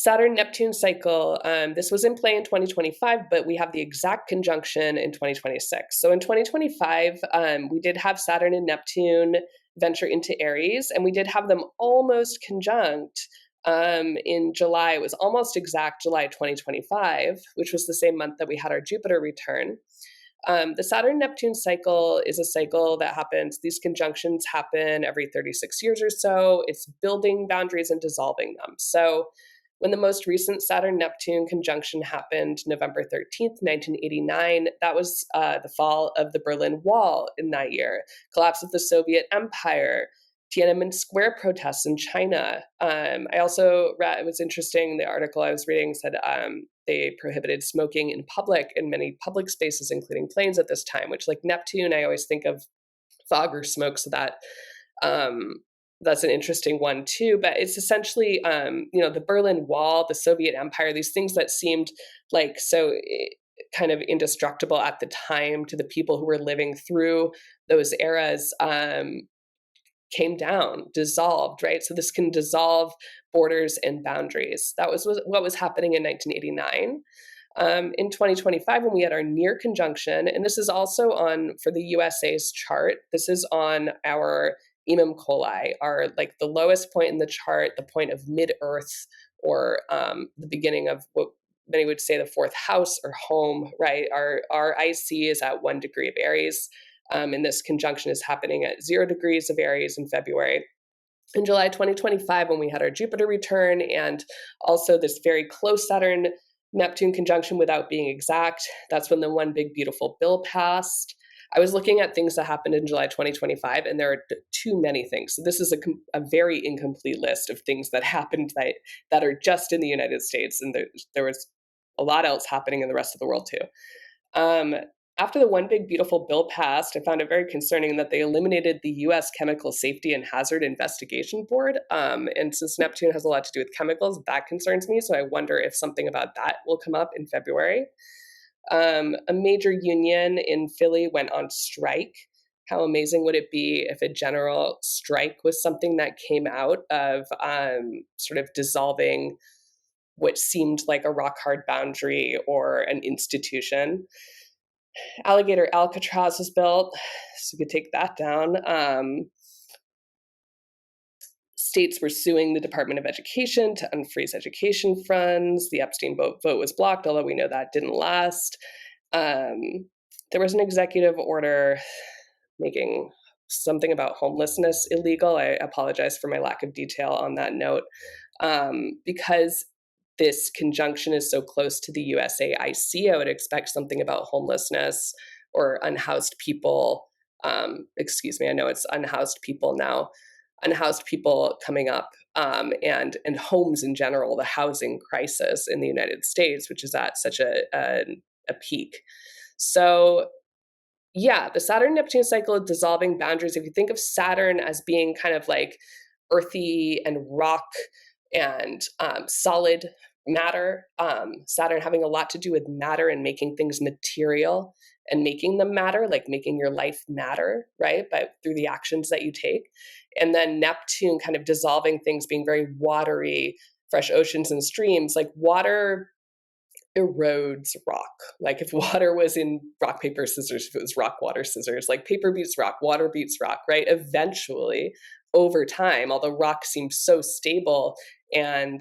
Saturn-Neptune cycle, this was in play in 2025, but we have the exact conjunction in 2026. So in 2025, we did have Saturn and Neptune venture into Aries, and we did have them almost conjunct in July. It was almost exact July 2025, which was the same month that we had our Jupiter return. The Saturn-Neptune cycle is a cycle that happens, these conjunctions happen every 36 years or so. It's building boundaries and dissolving them. So when the most recent Saturn-Neptune conjunction happened, November 13th, 1989, that was the fall of the Berlin Wall in that year, collapse of the Soviet Empire, Tiananmen Square protests in China. I also read, it was interesting, the article I was reading said they prohibited smoking in public in many public spaces, including planes at this time, which, like Neptune, I always think of fog or smoke, so that that's an interesting one too. But it's essentially, the Berlin Wall, the Soviet Empire, these things that seemed like so kind of indestructible at the time to the people who were living through those eras, came down, dissolved, right? So this can dissolve borders and boundaries. That was what was happening in 1989. In 2025, when we had our near conjunction, and this is also on, for the USA's chart, this is on our Imam Coli, our, like, the lowest point in the chart, the point of mid-earth, or the beginning of what many would say the fourth house or home, right? Our IC is at 1 degree of Aries. And this conjunction is happening at 0 degrees of Aries in February. In July 2025, when we had our Jupiter return, and also this very close Saturn-Neptune conjunction without being exact, that's when the one big beautiful bill passed. I was looking at things that happened in July 2025, and there are too many things. So this is a very incomplete list of things that happened that are just in the United States, and there was a lot else happening in the rest of the world too. After the one big beautiful bill passed, I found it very concerning that they eliminated the U.S. Chemical Safety and Hazard Investigation Board. And since Neptune has a lot to do with chemicals, that concerns me. So I wonder if something about that will come up in February. A major union in Philly went on strike. How amazing would it be if a general strike was something that came out of sort of dissolving what seemed like a rock hard boundary or an institution? Alligator Alcatraz was built, so we could take that down. States were suing the Department of Education to unfreeze education funds. The Epstein vote was blocked, although we know that didn't last. There was an executive order making something about homelessness illegal. I apologize for my lack of detail on that note, because this conjunction is so close to the USAIC, I would expect something about homelessness or unhoused people. I know it's unhoused people now. Unhoused people coming up, and homes in general, the housing crisis in the United States, which is at such a peak. So yeah, the Saturn-Neptune cycle of dissolving boundaries, if you think of Saturn as being kind of like earthy and rock and solid matter, Saturn having a lot to do with matter and making things material and making them matter, like making your life matter, right? But through the actions that you take. And then Neptune kind of dissolving things, being very watery, fresh oceans and streams. Like water erodes rock. Like if water was in rock, paper, scissors, if it was rock, water, scissors, like paper beats rock, water beats rock, right? Eventually, over time, although rock seems so stable and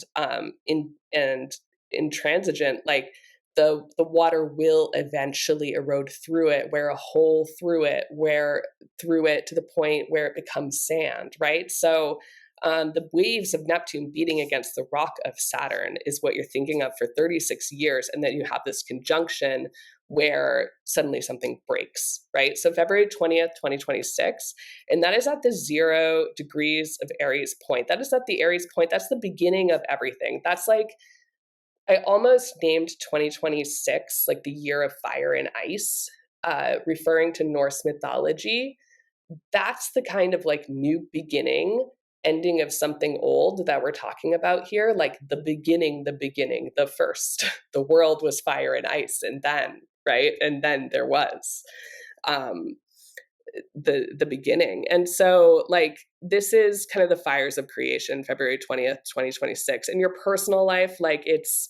intransigent, like the water will eventually erode through it, wear a hole through it, to the point where it becomes sand, right? So the waves of Neptune beating against the rock of Saturn is what you're thinking of for 36 years. And then you have this conjunction where suddenly something breaks, right? So February 20th, 2026, and that is at the 0 degrees of Aries point. That is at the Aries point. That's the beginning of everything. That's like, I almost named 2026 like the year of fire and ice, referring to Norse mythology. That's the kind of like new beginning, ending of something old that we're talking about here, like the beginning, the first. The world was fire and ice, and then, right? And then there was. the beginning. And so like this is kind of the fires of creation, February 20th, 2026. In your personal life, like it's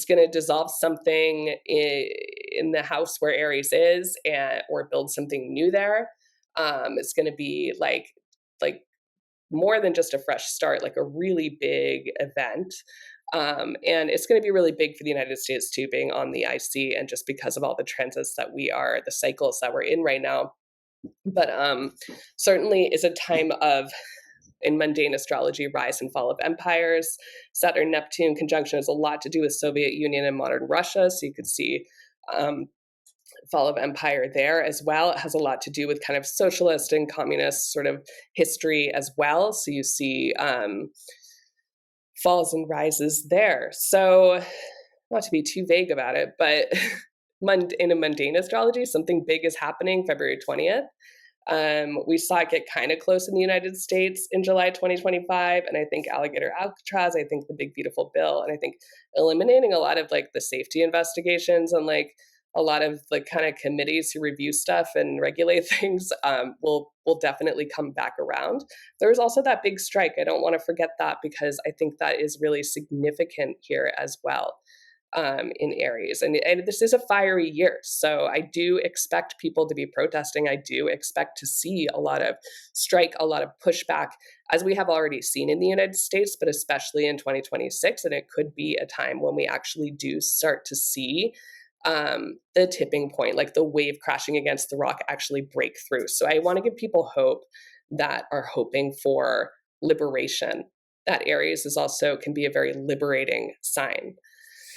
going to dissolve something in the house where Aries is, and or build something new there. It's going to be like more than just a fresh start, like a really big event. And it's going to be really big for the United States too, being on the IC, and just because of all the transits that we are, the cycles that we're in right now. But certainly is a time of, in mundane astrology, rise and fall of empires. Saturn-Neptune conjunction has a lot to do with Soviet Union and modern Russia. So you could see fall of empire there as well. It has a lot to do with kind of socialist and communist sort of history as well. So you see falls and rises there. So not to be too vague about it, but in a mundane astrology, something big is happening February 20th. We saw it get kind of close in the United States in July 2025. And I think Alligator Alcatraz, I think the Big Beautiful Bill, and I think eliminating a lot of like the safety investigations and like a lot of the kind of committees who review stuff and regulate things will definitely come back around. There was also that big strike. I don't want to forget that, because I think that is really significant here as well. In Aries. And this is a fiery year. So I do expect people to be protesting. I do expect to see a lot of strike, a lot of pushback, as we have already seen in the United States, but especially in 2026. And it could be a time when we actually do start to see the tipping point, like the wave crashing against the rock, actually break through. So I want to give people hope that are hoping for liberation. That Aries is also can be a very liberating sign.